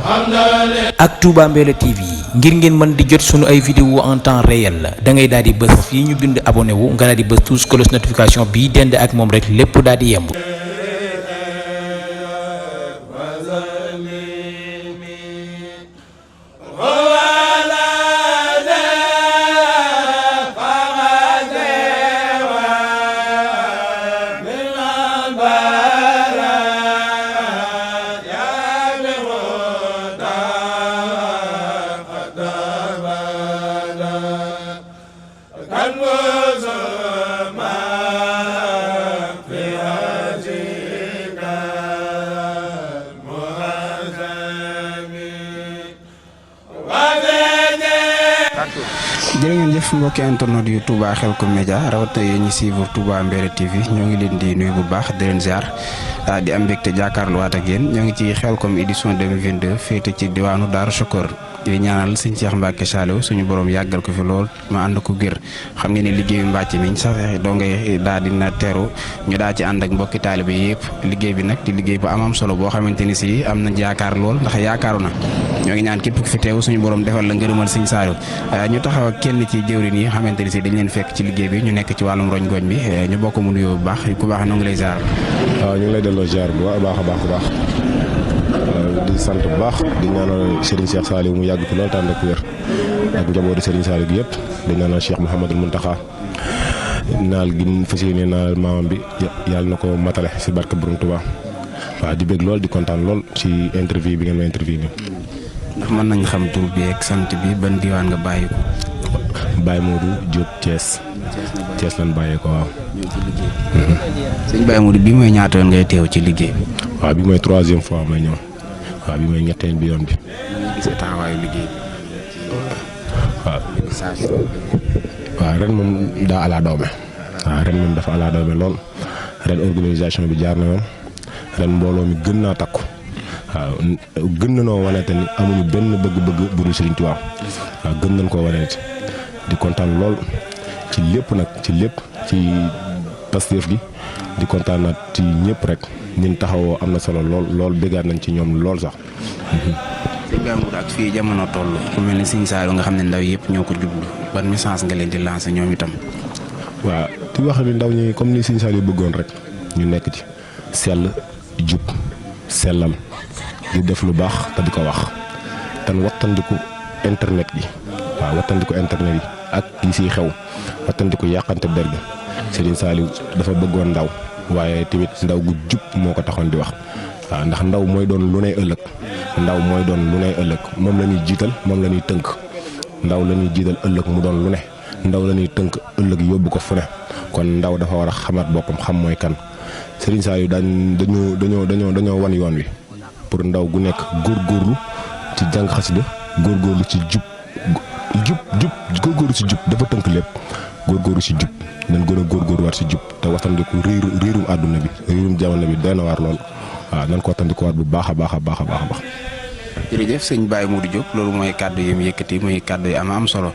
ak Touba Mbella TV ngir ngeen mën di jot sunu ay vidéo en temps réel da ngay daal di bës fii ñu bind abonné wu nga daal di bës tous cloche notification bi dend ak moom rek lépp daal di yemb. jërë ngeen jëf mbokki internet yu Touba Xelcom Média rawatina yéen ñi suivre Touba Mbella TV ñoo ngi leen di nuyu bu baax di leen ziar di am mbégte jàkkaarloowaat ak yéen ñoo ngi ci Xelcom édition 2022 féete ci diwaanu Daaru Chakor di ñaanal sëñ Cheikh Mbacke Saliou suñu borom yàggal ko fi lool ma ànd ko gër xam ngeen ne liggéeyu mbàcc mi sax doo ngay daal dina teeru ñu daa ci ànd ak mbokki taalibe yëpp liggéey bi nag di liggéey bu am solo boo xamante ni si am nañ yaakaar lool ndax yaakaaru na ñoo ngi ñaan képp ku fi teew suñu borom defal la ngërëmal sëñ Saliou ñu taxaw ak kenn ci jëwriñ yi xamante ni si dañ leen fekk ci liggéey bi ñu nekk ci wàllum roñ gooñ bi ñu bokk mu nuyoo bu baax ku baax noo ngi lay ziar. waaw ñu ngi lay delloo ziar bu baax a baax di sant bu baax di ñaanal Serigne Cheikh Saliou mu yàgg fi lool tànn ak wér ak njabootu Serigne Saliou gi yëpp di ñaanal Cheikh Mouhamadul Mountakha naal gi mu fas yéene naal maamam bi yàlla na ko matale si barke Borom Touba waaw di bëgg lool di kontaan lool ci interview bi ngeen ma interview bi. ndax mën nañ xam tur bi ak sant bi ban diwaan nga bàyyi ko. Baye Modou Diop Thiès. Thiès lan bàyyee ko waaw. sëñ Baye Modou bi mooy ñaata yoon ngay teew ci liggéey bi. waaw bi mooy 3e fois may ñëw waaw bi mooy ñetteel bi yoon bi. gisee taxawaayu liggéey bi. waaw ren moom daa ala doome. waaw ren moom dafa ala doome lool ren organisation bi jaar na yoon ren mbooloo mi gën naa takku waaw gën na noo wane te ni amuñu benn bëgg-bëgg bu dul Serigne Touba waaw gën nañ koo wane di kontaan lool ci lépp nag ci lépp ci Pastef gi di kontaan nag ci ñëpp rek ñun taxawoo am na solo lool béggaat nañ ci ñoom lool sax. sëñ Baye Modou ak fii jamono toll ku mel ni sëñ Saliou nga xam ne ndaw yëpp ñoo ko jublu ban message nga leen di lancer ñoom itam. waaw di wax ni ndaw ñi comme ni sëñ Saliou bëggoon rek ñu nekk ci sell jub sellal di def lu baax te di ko wax te wattandiku internet gi waaw wattandiku internet yi ak yi siy xew wattandiku yàqante der gi Serigne Saliou dafa bëggoon ndaw waaye tamit ndaw gu jub moo ko taxoon di wax waaw ndax ndaw mooy doon lu ne ëllëg ndaw mooy doon lu ne ëllëg moom la ñuy jiital moom la ñuy tënk ndaw la ñuy jiital ëllëg mu doon lu ne ndaw la ñuy tënk ëllëg yóbbu ko fu ne kon ndaw dafa war a xamaat boppam xam mooy kan Serigne Saliou dañoo wan yoon wi pour ndaw gu nekk góorgóorlu ci jàng xasida góorgóorlu ci jub góorgóorlu ci jub dafa tënk lépp góorgóorlu ci jub nañ gën a góorgóorlu waat ci jub te wattandiku réerum àdduna bi réerum jamono bi doy na waar lool waaw nañ ko wattandiku waat bu baax a baax. jërëjëf sëñ Baye Modou Diop loolu mooy kàddu yi mu yëkkati muy kàddu yi am solo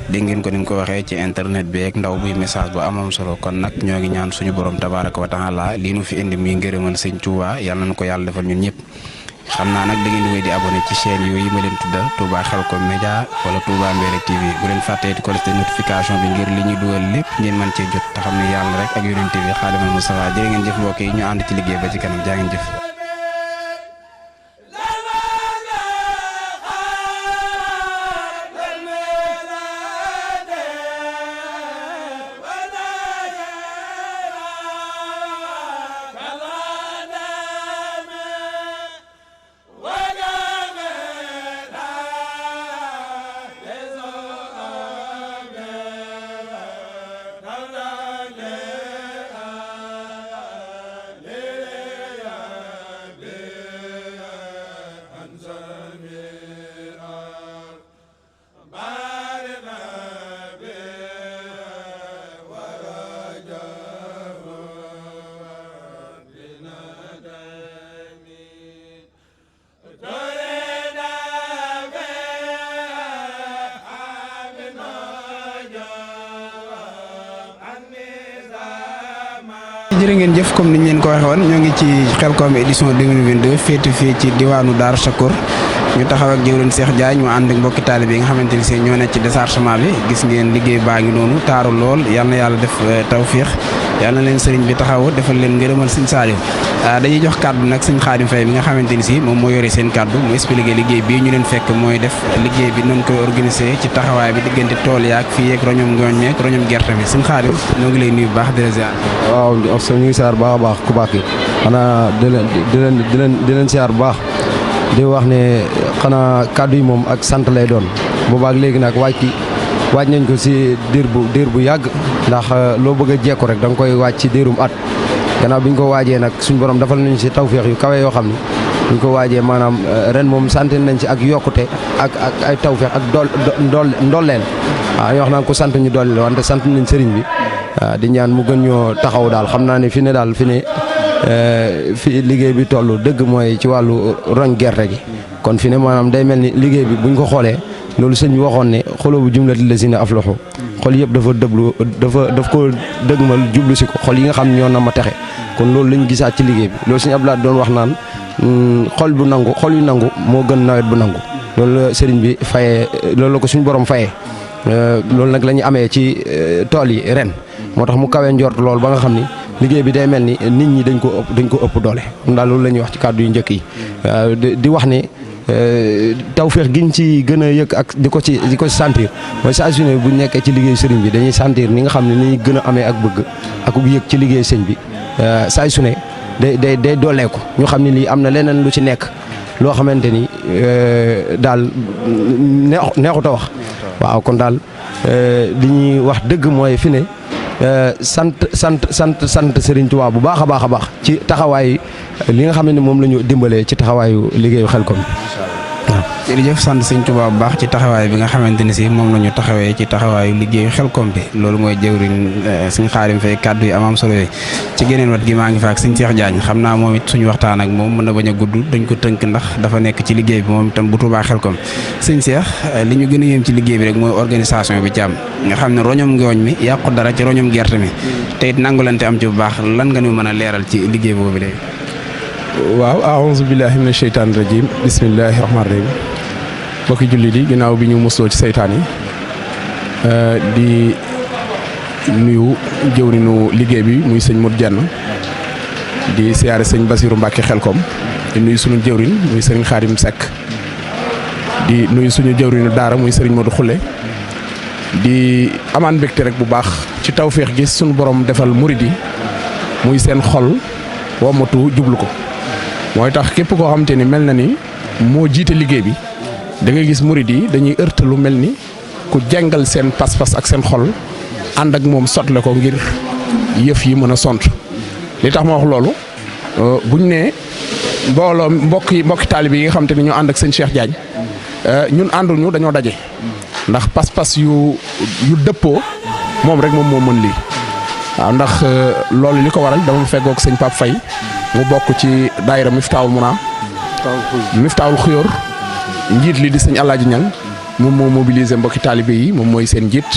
dégg ngeen ko ni mu ko waxee ci internet bi ak ndaw muy message bu am solo kon nag ñoo ngi ñaan suñu borom tabaaraka wa taala lii nu fi indi muy ngërëmal sëñ Touba yàlla na ko yàlla defal ñun ñëpp. xam naa nag da ngeen di wéy di abonné ci chaîne yooyu ma leen tuddal Touba Xelcom Média wala Touba Mbella TV bu leen fàttee di cloche de notification bi ngir li ñu dugal lépp ngeen mën cee jot te xam ne yàlla rek ak yonent bi Xaadimal Mustafaa jërë ngeen jëf mbokk yi ñu ànd ci liggéey ba ci kanam jaa ngeen jëf. jërë ngeen jëf comme niñ leen ko waxee woon ñoo ngi ci Xelcom édition 2022 féete fii ci diwaanu Daaru Chakor ñu taxaw ak jëwriñ Cheikh Diagne mu ànd ak mbokki taalibe yi nga xamante ni si ñoo nekk ci déchargement bi gis ngeen liggéey baa ngi noonu taaru lool yal na yàlla def tawfiix yal na leen sëriñ bi taxaw defal leen ngërëmal sëñ Saliou dañuy jox kàddu nag sëñ Xaadim Faye bi nga xamante ni si moom moo yore seen kàddu mu expliqué liggéey bii ñu leen fekk mooy def liggéey bi noonu koy organisé ci taxawaay bi diggante tool yaak fii yeeg roñom ngooñ meek roñom gerte bi sëñ Xaadim ñoo ngi lay nuyu bu baax di la ziar. waaw ñu ngi siyaar baax a baax ku baax ki xanaa di leen siyaar bu baax di wax ne xanaa kàddu yi moom ak sant lay doon boobaak léegi nag waaj nañ ko si diir bu yàgg ndax loo bëgg a jekku rek da nga koy waaj ci diirum at gannaaw bi ñu ko waajee nag suñ borom defal nañ si tawféex yu kawe yoo xam ne bu ñu ko waajee maanaam ren moom sant nañ ci ak yokkute ak ay tawféex ak ndolleel waaw yoo xam naa ko sant ñu dolli la wante sant nañ sëriñ bi di ñaan mu gën ñoo taxaw daal xam naa ne fi liggéey bi toll dëgg mooy ci wàllu roñ gerte gi kon fi ne maanaam day mel ni liggéey bi buñ ko xoolee loolu sëñ bi waxoon ne xoloo bu jumlati la si ne aflaxu xol yëpp daf ko dëgmal jublu si ko xol yi nga xam ne ñoo na ma texe kon loolu lañ gisaat ci liggéey bi loolu sëñ Abdoulaye doon wax naan xol yu nangu moo gën nawet bu nangu loolu la sëriñ bi fayee loolu la ko suñu borom fayee loolu nag la ñu amee ci tool yi ren moo tax mu kawee njort loolu ba nga xam ni liggéey bi day mel ni nit ñi dañ ko ëpp doole daal loolu la ñuy wax ci kàddu yu njëkk yi di wax ne tawféex giñ ci gën a yëg ak di ko ci sentir mooy saa su ne bu nekkee ci liggéey sëriñ bi dañuy sentir ni nga xam ne ni gën a amee ak bëgg ak yëg ci liggéey sëñ bi saa su ne day dooleeku ñu xam ne lii am na leneen lu ci nekk loo xamante ni daal neexut a wax waaw kon daal li ñuy wax dëgg mooy fi ne sant Serigne Touba bu baax a baax ci taxawaayu li nga xam ne moom la ñu dimbalee ci taxawaayu liggéeyu Xelcom bi waaw. jërëjëf sant Serigne Touba bu baax ci taxawaay bi nga xamante ni si moom la ñu taxawee ci taxawaayu liggéeyu Xelcom bi loolu mooy jëwriñ Serigne Xaadim Faye kàddu yi am solo yooyu ci geneen wat gi maa ngi fa ak Serigne Cheikh Diagne xam naa moom it suñu waxtaan ak moom mën na bañ a gudd dañ ko tënk ndax dafa nekk ci liggéey bi moom itam bu Touba Xelcom Serigne Cheikh li ñu gën a yéem ci liggéey bi rek mooy organisation bi ci am nga xam ne roñom ngooñ mi yàqu dara ci roñom gerte mi te it nangulante am ci bu baax lan nga ñu mën a leeral ci liggéey boobu léegi. waaw aouzu billahi mina sheytaani rajim bismillahi rahmaani rahim mbokki jullit yi ginnaaw bi ñu musloo ci seytaan yi di nuyu jëwrinu liggéey bi muy sëñ Modou Dieng di siyaare sëñ Basiru Mbàkke Xelcom di nuyu suñu jëwrin muy sëriñ Xaadim Seck di nuyu suñu jëwrinu daara muy sëriñ Modou Xulle di amaan mbégte rek bu baax ci tawféex gi suñu borom defal murid yi muy seen xol womatu jublu ko mooy tax képp koo xamante ni mel na ni moo jiite liggéey bi da ngay gis murid yi dañuy ërtalu mel ni ku jàngal seen pas-pas ak seen xol ànd ak moom sotle ko ngir yëf yi mën a sont li tax ma wax loolu buñ ne mbooloo mbokki taalibe yi nga xamante ni ñoo ànd ak sëñ Cheikh Diagne ñun ànduñu dañoo daje ndax pas-pas yu dëppoo moom rek moom moo mën lii waaw ndax loolu li ko waral dama feggoog sëñ Pape Faye mu bokk ci daayira Miftaahul Muna Miftaahul Xuyoor njiit li di sëñ Alaaji Ñang moom moo mobilisé mbokki taalibe yi moom mooy seen njiit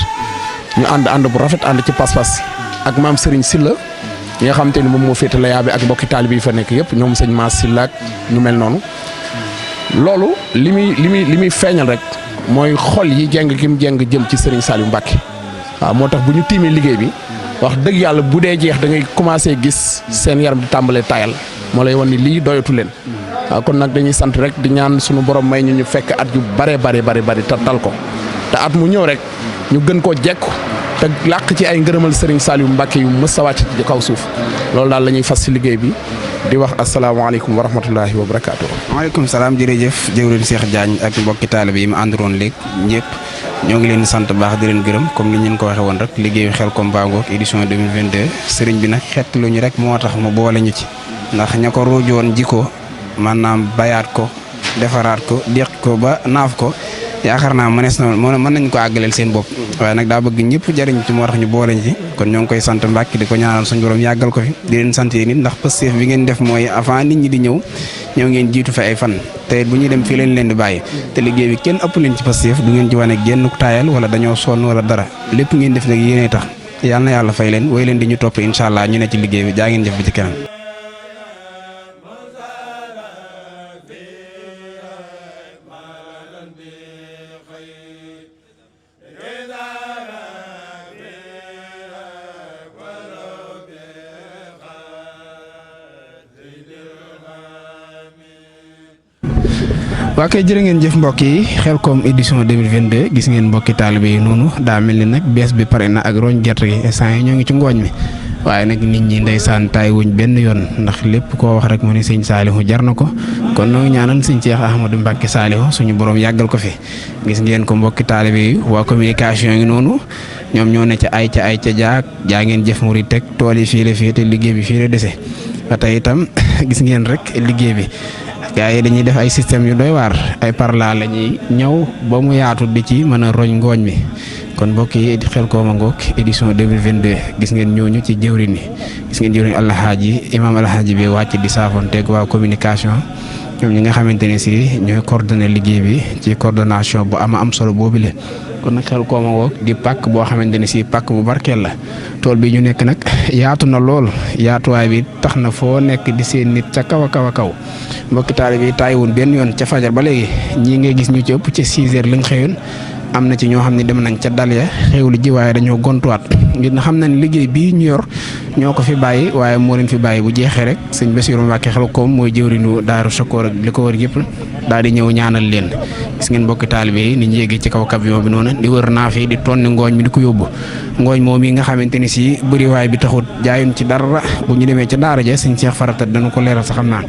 ñu ànd bu rafet ànd ci pas-pas ak maam Serigne Silla ñi nga xamante ni moom moo féete la yaabe ak mbokki taalibe yi fa nekk yëpp ñoom sëñ Maas Silla ak ñu mel noonu loolu li muy feeñal rek mooy xol yi jeng gi mu jeng jëm ci Serigne Saliou Mbacke waaw moo tax bu ñu tiimee liggéey bi wax dëgg yàlla bu dee jeex da ngay commencé gis seen yaram di tàmbalee tayal moo lay wan ni lii doyatu leen waaw kon nag dañuy sant rek di ñaan sunu borom may ñu fekk at yu bare te tal ko te at mu ñëw rek ñu gën koo jekku te làq ci ay ngërëmal Serigne Saliou Mbacke yu mës a wàcc ci kaw suuf loolu daal la ñuy fas ci liggéey bi di wax asalaamaaleykum wa rahmatullahi wa barakaatu. waaleykum salaam jërëjëf jëwriñ Cheikh Diagne ak mbokki taalibe yi mu ànduroon léegi ñëpp ñoo ngi leen di sant baax di leen gërëm comme ni ñu ko waxee woon rek liggéeyu Xelcom Bangook édition 2022 sëriñ bi nag xeet lu ñu rek moo tax mu boole ñu ci ndax ña ko ruujoon jikko maanaam bayaat ko defaraat ko déq ko ba naaf ko yaakaar naa mënees na mën nañ ko àggaleel seen bopp waaye nag daa bëgg ñëpp jariñ ci moo tax ñu boole ñu ci kon ñoo ngi koy sant Mbàkke di ko ñaanal suñu borom yàggal ko fi di leen sant yéen nit ndax pësteef bi ngeen def mooy avant nit ñi di ñëw ngeen jiitu fa ay fan te bu ñuy dem fii leen di bàyyi te liggéey bi kenn ëpp leen ci pësteef du ngeen ci wane génn taayal wala dañoo sonn wala dara lépp ngeen def nag yéenee tax yàlla na yàlla fay leen way leen di ñu topp incha allah ñu ne ci liggéey bi jaa ngeen jëf bi ci kanam waa kay jërë ngeen jëf mbokk yi Xelcom édition 2022 gis ngeen mbokki taalibe yi noonu daa mel ni nag bees bi pare na ak roñ gerte gi instant yi ñoo ngi ci ngooñ mi waaye nag nit ñi ndeysaan taay wuñ benn yoon ndax lépp koo wax rek mu ne sëñ Saalihu jar na ko kon noo ngi ñaanal sëñ Cheikh Ahmadou Mbacké Saalihu suñu borom yàggal ko fi gis ngeen ko mbokki taalibe yi waa communication yi noonu ñoom ñoo ne ca ay ca jaa ngeen jëf murid teg tool yi fii la fii te liggéey bi fii la dese ba tey itam gis ngeen rek liggéey bi gaa yi dañuy def ay système yu doy waar ay parla la ñuy ñëw ba mu yaatu di ci mën a roñ ngooñ mi kon mbokk yi Xelcom a ngoog édition 2022 gis ngeen ñooñu ci jëwriñ yi gis ngeen jëwriñ alhaaji imam alhaaji bi wàcc di saafonteeg waa communication ñoom ñi nga xamante ne si ñooy coordonné liggéey bi ci coordination bu am solo boobu le kon nag Xelcom a ngoog di pàkk boo xamante ne si pàkk bu barkeel la tool bi ñu nekk nag yaatu na lool yaatuwaay bi tax na foo nekk di seen nit ca kaw a kaw mbokki taalibe bi tàyyiwun benn yoon ca fajar ba léegi ñii ngay gis ñu ci ëpp ca 6 heures lañ xëyoon am na ci ñoo xam ne dem nañ ca dal ya xewlu ji waaye dañoo gontuwaat ngir na xam na ne liggéey bii ñu yor ñoo ko fi bàyyi waaye moo leen fi bàyyi bu jeexee rek sëñ Bassirou Mbacké Xelcom mooy jëwriñu Daaru Sakkoor ak li ko wër yëpp daal di ñëw ñaanal leen gis ngeen mbokki taalibe yi ni ñu yéegee ci kaw camion bi noonu di wër naa fi di tonni ngooñ mi di ko yóbbu ngooñ moom yi nga xamante ni si bëriwaay bi taxut jaayun ci dara bu ñu demee ca daara ja sëñ Cheikh Farata dañu ko leeral sax xam naa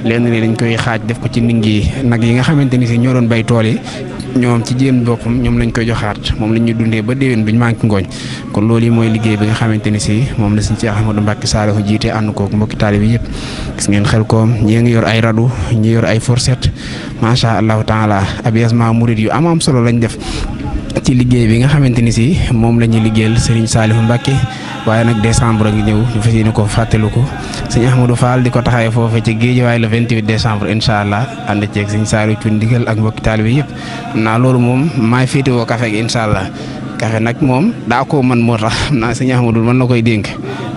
lenn ni dañ koy xaaj def ko ci ndingi nag yi nga xamante ni si ñoo doon bay tool yi ñoom ci jéem boppam ñoom lañ koy joxaat moom la ñuy dundee ba déwén duñ manqué ngooñ kon loolu yi mooy liggéey bi nga xamante ni si moom la sëñ Cheikh Ahmadou Mbacké Saalihu jiite ànd koog mbokki taalibe yi yëpp gis ngeen Xelcom ñii ngi yor ay radu ñi yor ay fourchette macha allahu taala abiasement murid yu am solo lañ def ci liggéey bi nga xamante ni si moom la ñuy liggéeyal Serigne Saalihu Mbacké waaye nag décembre ngi ñëw ñu fas yéene ko fàttaliku ko sëñ Ahmadou Fall di ko taxawee foofee ci Géejawaay le 28 décembre incha allah ànd ceeg sëñ Saalihu ci ndigal ak mbokki taalibe yëpp xam naa loolu moom maay féetewoo café gi incha allah café nag moom daa koo mën moo tax xam naa sëñ Ahmadou mën na koy dénk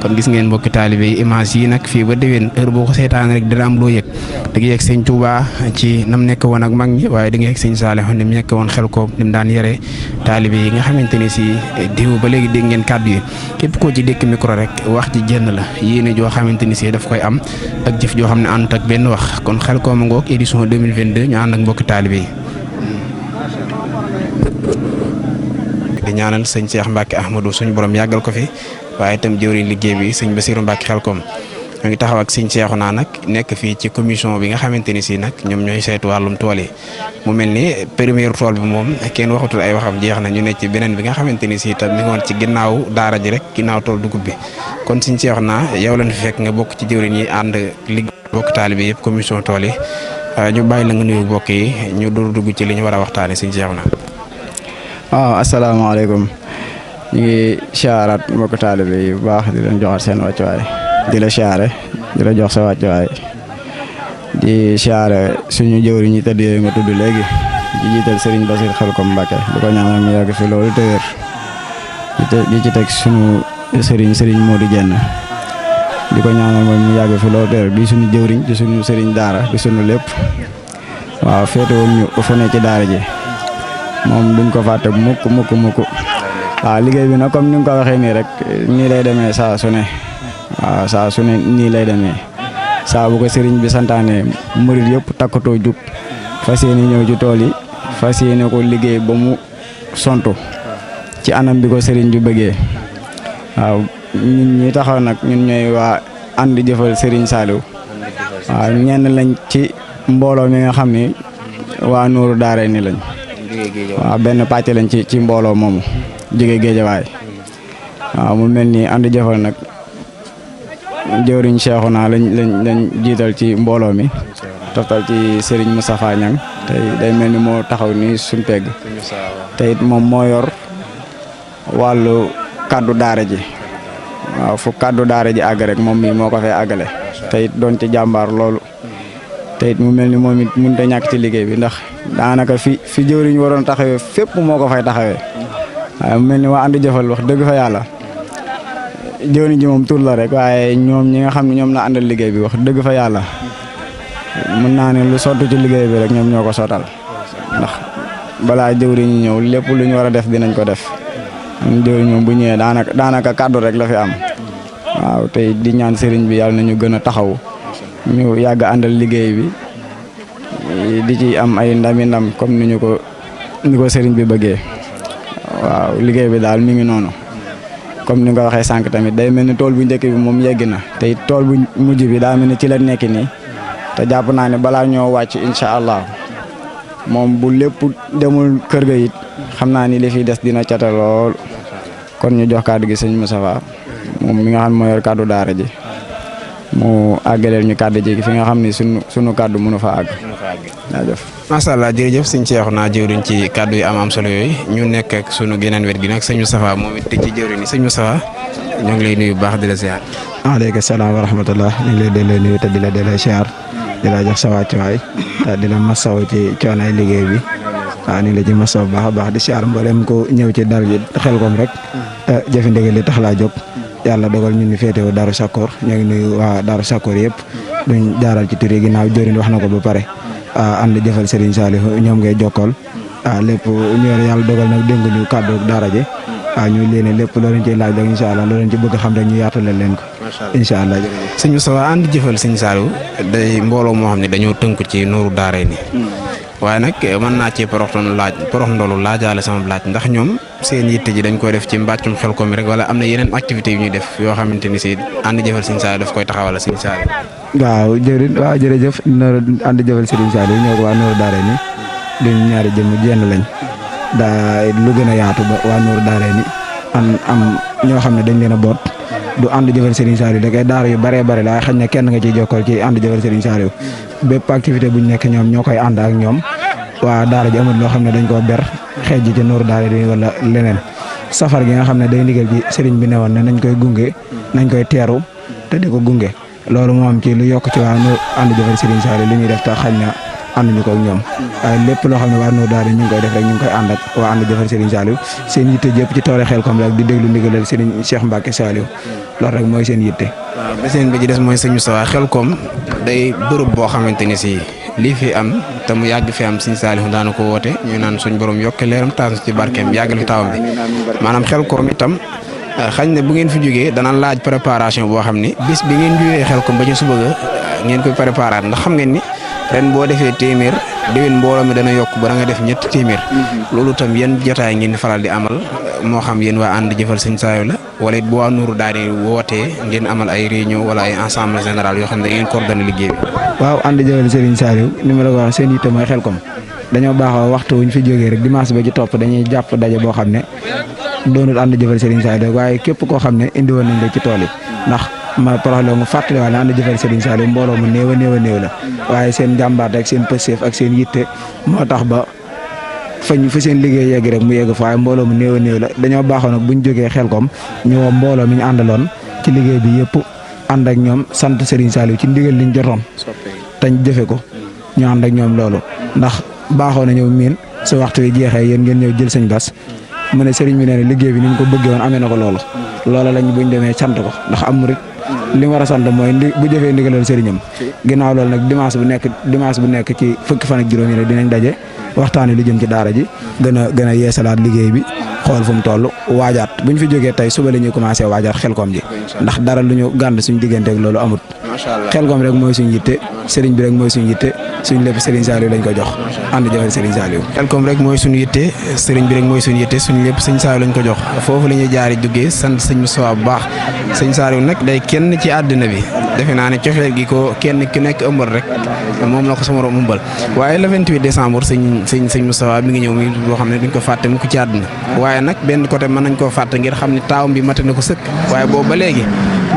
kon gis ngeen mbokki taalibe yi image yi nag fii ba déwén heure boo ko seetaan rek dina am loo yëg da nga yegg sëñ Touba ci nam nekk woon ak mag ñi waaye da nga yegg sëñ Saalihu ni mu nekk woon Xelcom ni mu daan yare taalibe yi nga xamante ne si diw ba léegi dégg ngeen kàddu yi képp koo ci dékk micro rek wax ji jenn la yéene joo xamante ni si daf koy am ak jëf joo xam ne àndut ak benn wax kon Xelcom a ngoog édition 2022 ñu ànd ak mbokki taalibe yi di ñaanal sëñ Cheikh Mbacké Ahmadou suñu borom yàggal ko fi waaye itam jëwriñ liggéey bi sëñ Bassirou Mbacké Xelcom ñoo ngi taxaw ak sëñ Cheikhouna nag nekk fii ci commission bi nga xamante ni si nag ñoom ñooy saytu wàllum tool yi mu mel ni première tool bi moom kenn waxatul ay waxam jeex na ñu ne ci beneen bi nga xamante ni si tam mi ngi woon ci ginnaaw daara ji rek ginnaaw tool dugub bi kon sëñ Cheikhouna yow lañ fi fekk nga bokk ci jëwriñ yi ànd liggéey bokk taalibe yëpp commission tool yi ñu bàyyi la nga nuyu bokk yi ñu door dugg ci li ñu war a waxtaane sëñ Cheikhouna. waaw asalaamaaleykum ñu ngi siyaaraat mbokk taalibe yi bu baax di leen joxaat seen wàccuwaay di la siyaare di la jox sa wàccuwaay di siyaare suñu jëwriñ ñi tëdd yooyu nga tudd léegi di jiital Serigne Bassirou Xelcom Mbacké di ko ñaanal mu yàgg fi loolu te wér di ci teg suñu Serigne Modou Dieng di ko ñaanal moom mu yàgg fi loolu te wér di suñu jëwriñ di suñu Serigne daara di suñu lépp waaw féete woon ñu fu ne ci daara ji moom duñ ko fàtte mukk waaw liggéey bi nag comme ni nga ko waxee nii rek nii lay demee saa su ne waaw saa su ne nii lay demee saa bu ko sëriñ bi santaane murid yëpp takkatoo jub fas yéene ñëw ci tool yi fas yéene ko liggéey ba mu sontu ci anam bi ko sëriñ bi bëggee waaw ñun ñi taxaw nag ñun ñooy waa ànd jëfal sëriñ Saliou waaw ñenn lañ ci mbooloo mi nga xam ni waa Nuuru Daara ni lañ waaw benn pàcc lañ ci mbooloo moomu jóge Géejawaay waaw mu mel ni ànd jëfal nag jëwriñ Cheikhouna lañ jiital ci mbooloo mi toftal ci Serigne Moustapha Niang tey day mel ni moo taxaw ni suñ pegg te it moom moo yor wàllu kaddu daara ji waaw fu kaddu daara ji àgg rek moom mii moo ko fee àggale te it doon ci jàmbaar loolu te it mu mel ni moom it mënut a ñàkk ci liggéey bi ndax daanaka fi jëwriñ waroon taxawee fépp moo ko fay taxawee waaye mu mel ni waa ànd jëfal wax dëgg fa yàlla jëwriñ ji moom tur la rek waaye ñoom ñi nga xam ne ñoom la àndal liggéey bi wax dëgg fa yàlla mën naa ne lu sottu ci liggéey bi rek ñoom ñoo ko sottal ndax balaa jëwriñ ñi ñëw lépp lu ñu war a def dinañ ko def jëwriñ moom bu ñëwee daanaka kàddu rek la fi am waaw tey di ñaan sëriñ bi yàlla na ñu gën a taxaw ñu yàgg àndal liggéey bi di ci am ay ndam comme ni ko sëriñ bi bëggee waaw liggéey bi daal mi ngi noonu comme ni nga ko waxee sànq tamit day mel ni tool bu njëkk bi moom yegg na te tool bu mujj bi daa mel ni ci la nekk nii te jàpp naa ne balaa ñoo wàcc incha allah moom bu lépp demul kër ga it xam naa ni li fi des dina cata lool kon ñu jox kàddu gi sëñ Moustapha moom mi nga xam ne moo yor kàddu daara ji mu àggaleel ñu kàddu ji fi nga xam ne sunu kàddu mënu fa àgg. jaajëf. macha allah jërëjëf sëñ Cheikhouna jëwriñ ci kàddu yi am solo yooyu ñu nekk ak sunu geneen wet gi nag sëñ Moustapha moom it ci jëwriñ yi sëñ Moustapha ñoo ngi lay nuyu bu baax di la ziar. waaleykum salaam wa rahmatullah ñu ngi lay delloo nuyu te di la delloo ziar di la jox sa wàccuwaay te di la masaw ci coonaay liggéey bi waaw ñu ngi la ci masaw bu baax a baax di ziar mboolem ko ñëw ci dara ji Xelcom rek te jëfe ndigal li tax laa jóg yàlla dogal ñu ngi féetewoo Darou Sakor ñoo ngi nuyu waa Darou Sakor yëpp duñ jaaral ci tur yi ginnaaw jëriñ wax na ko ba pare ànd jëfal Serigne Saliou ñoom ngay jokkool lépp ñu yàlla dogal nag dégg ñu kàddu daara ji ñu leen lépp loo leen ciy laaj rek incha allah loo leen ci bëgg xam rek ñu yaatalal leen ko. incha allah jërëjëf. sëñ Moustapha ànd jëfal sëñ Saliou day mbooloo moo xam ne dañoo tënku ci Nuuru Daarayni waaye nag mën naa cee porox ndolu laajaale sama laaj ndax ñoom seen yitte ji dañ koy def ci mbàccum Xelcom rek wala am na yeneen activités yu ñuy def yoo xamante ni si ànd jëfal sëñ Saliou daf koy taxawal sëñ Saliou. waaw jërëjëf ànd jëfal Serigne Saliou ñoo ko waa Nuuru Daarayni duñ ñaari jëmm jenn lañ daa lu gën a yaatu ba waa Nuuru Daarayni am ñoo xam ne dañ leen a boot du ànd jëfal Serigne Saliou da koy daara yu bëree bëri la xëy na kenn nga ciy jokkal ci ànd jëfal Serigne Saliou bépp activité buñ nekk ñoom ñoo koy ànd ak ñoom waa daara ji amul loo xam ne dañ koo ber xeej ji ci Nuuru Daarayni wala leneen safar gi nga xam ne day ndigal ci Serigne bi newoon ne nañ koy gunge nañ koy teeru te di ko gunge loolu moom ci lu yokk ci waa ànd jëfal Serigne Saliou li ñuy def te xañ na ànduñu ko ak ñoom waaye lépp loo xam ne waa Nuuru Daarayni ñu ngi koy def rek ñu ngi koy ànd ak waa ànd jëfal Serigne Saliou seen yitte jëpp ci toole Xelcom rek di déglu ndigalal Serigne Cheikh Mbacke Saliou loolu rek mooy seen yitte. waaw beneen bi ci des mooy sëñ Moustapha Xelcom day bërëb boo xamante ni si lii fi am te mu yàgg fi am sëñ Saliou daana ko woote ñu naan suñ borom yokke leeram taas ci barkeem yàggal fi tawam bi maanaam Xelcom itam xañ ne bu ngeen fi jógee dana laaj préparation boo xam ni bis bi ngeen jógee Xelcom ba ci suba ga ngeen koy préparer ndax xam ngeen ni ren boo defee téeméer déwén mbooloo mi dana yokk ba da nga def ñetti téeméer loolu itam yan jotaay ngeen di faral di amal moo xam yéen waa ànd jëfal sëñ Saliou la wala it bu waa Nuuru Daarayni wootee ngeen amal ay réunion wala ay ensemble général yoo xam ne da ngeen coordonné liggéey bi. waaw ànd jëfal Serigne Saliou ni ma la ko wax seen yitte mooy Xelcom dañoo baaxoo waxtu wuñ fi jógee rek dimanche ba ci topp dañuy jàpp daje boo xam ne doonul ànd jëfal Serigne Saliou waaye képp koo xam ne indi woon nañ la ci tool yi ndax ma poroxloo mu fàttaliwaale ànd jëfal Serigne Saliou mbooloo mu néew a néew la waaye seen jàmbaat ak seen pësteef ak seen yitte moo tax ba fañ fa seen liggéey yegg rek mu yegg fa waaye mbooloo mu néew a néew la dañoo baaxoo nag buñ jógee Xelcom ñu woo mbooloo mi ñu àndaloon ci liggéey bi yëpp ànd ak ñoom sant Serigne Saliou ci ndigal liñ jotoon tañ jëfe ko ñu ànd ak ñoom loolu ndax baaxoo na ñëw miin su waxtu wi jeexee yéen ngeen ñëw jël sëñ Bass mu ne Serigne bi nee na liggéey bi ni ñu ko bëggee woon amee na ko loolu loola lañ buñ demee sant ko ndax am murit li mu war a sant mooy bu jëfee ndigalal sëriñam ginnaaw loolu nag dimanche bu nekk ci fukki fan ak juróom yi ne dinañ daje waxtaane lu jëm ci daara ji gën a yeesalaat liggéey bi xool fu mu toll waajaat bu ñu fi jógee tey suba la ñuy commencé waajaat Xelcom ji ndax dara lu ñu gànd suñ digganteeg loolu amut Xelcom rek mooy suñ yitte sëriñ bi rek mooy suñ yitte suñ lépp Serigne Saliou lañ ko jox ànd jëfal Serigne Saliou. Xelcom rek mooy suñu yitte sëriñ bi rek mooy suñu yitte suñ lépp sëñ Saliou lañ ko jox foofu la ñuy jaari jógee sant sëñ Moustapha bu baax sëñ Saliou nag day kenn ci àddina bi defe naa ne cofeel gi ko kenn ki nekk ëmbal rek moom la ko sama morom ëmbal waaye le 28 décembre sëñ Moustapha mi ngi ñëw mi boo xam ne duñ ko fàtte mu ko ci àddina waaye nag benn côté mën nañ koo fàtte ngir xam ne taawam bi mate na ko sëkk waaye boobu ba léegi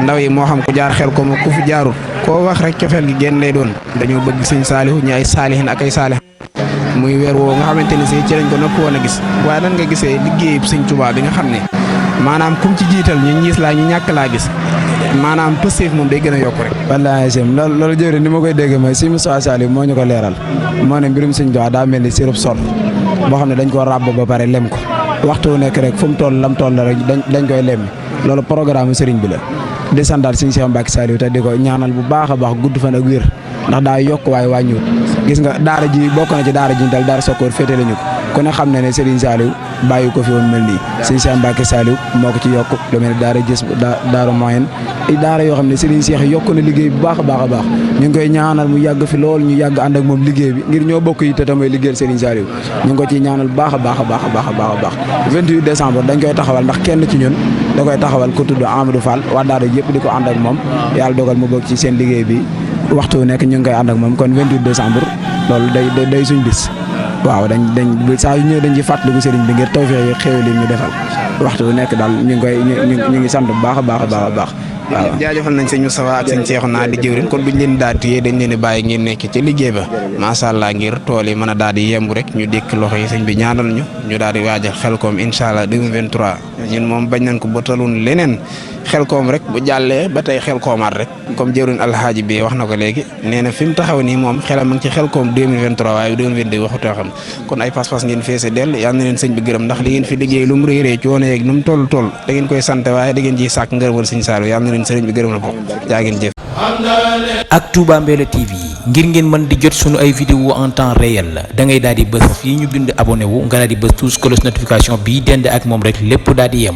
ndaw yi moo xam ku jaar Xelcom ku fi jaarul koo wax rek cofeel gi génn lay doon dañoo bëgg sëñ Saliou ñu ay saalihin ak ay saalih muy weer woo nga xamante ni si ci lañ ko nopp woon a gis waaye nan nga gisee liggéey sëñ Touba bi nga xam ne maanaam kum ci jiital ñu ñiis laa ñu ñàkk laa gis maanaam pësteef moom day gën a yokk rek. wallaahi sëñ loolu jëwriñ ni ma koy dégg mooy sëñ Moustapha Saliou moo ñu ko leeral moo ne mbirum sëñ Touba daa mel ni sirop sol boo xam ne dañ koo ràbb ba pare lem ko waxtu wu nekk rek fu mu toll lam toll rek dañ koy lemmi loolu programme sëriñ bi la di sandaal sëñ Cheikh Mbacke Saliou te di ko ñaanal bu baax a baax gudd fan ak wér ndax daa yokk waaye wàññiwut gis nga daara ji bokk na ci daara ji dal daara Sokor féete lañu ko ku ne xam ne ne Serigne Saliou bàyyi ko fi woon mel nii Serigne Cheikh Mbacke Saliou moo ko ci yokk lu mel ne daara jës daara moyen daara yoo xam ne Serigne Cheikh yokk na liggéey bu baax a baax a baax ñu ngi koy ñaanal mu yàgg fi lool ñu yàgg ànd ak moom liggéey bi ngir ñoo bokk yi te tamay liggéeyal Serigne Saliou ñu ngi ko ciy ñaanal baax a baax a baax a baax a baax a baax 28 décembre dañ koy taxawal ndax kenn ci ñun da koy taxawal ku tudd Amadou Fall waa daara yëpp di ko ànd ak moom yàlla dogal mu bokk ci seen liggéey bi waxtu nekk ñu ngi koy ànd ak moom kon 28 décembre loolu day suñ bis waaw dañ saa yu ñëw dañ ci fàttaliku sëriñ bi ngir tawfeex yi xéewal yi ñu defal waxtu nekk daal ñu ngi sant bu baax a baax a baax a baax waaw jaajëfal nañ sëñ Moustapha ak sëñ Cheikhouna di jëwriñ kon duñ leen daal téye dañ leen di bàyyi ngeen nekk ci liggéey ba macha allah ngir tool yi mën a daal di yemb rek ñu dékk loxo yi sëñ bi ñaanal ñu daal di waajal Xelcom incha allah 2023 ñun moom bañ nañ ko ba talun leneen Xelcom rek bu jàllee ba tey Xelcomaat rek comme jëwriñ alxaaji bi wax na ko léegi nee na fi mu taxaw nii moom xelam ma ngi ci Xelcom 2023 waaye 2022 waxutoo xam kon ay pas-pas ngeen feese dell yal na leen sëñ bi gërëm ndax li ngeen fi liggéey lu mu réeree coono yeeg nu mu toll da ngeen koy sant waaye da ngeen ciy sàkk ngërëmal sëñ Saliou yal na leen sëriñ bi gërëm la ko jaa ngeen jëf. ak Touba Mbella TV ngir ngeen mën di jot sunu ay vidéo en temps réel da ngay daal di bës fii ñu bind abonné wu nga daal di bës tous cloche notification bii dend ak moom rek lépp daal di yem.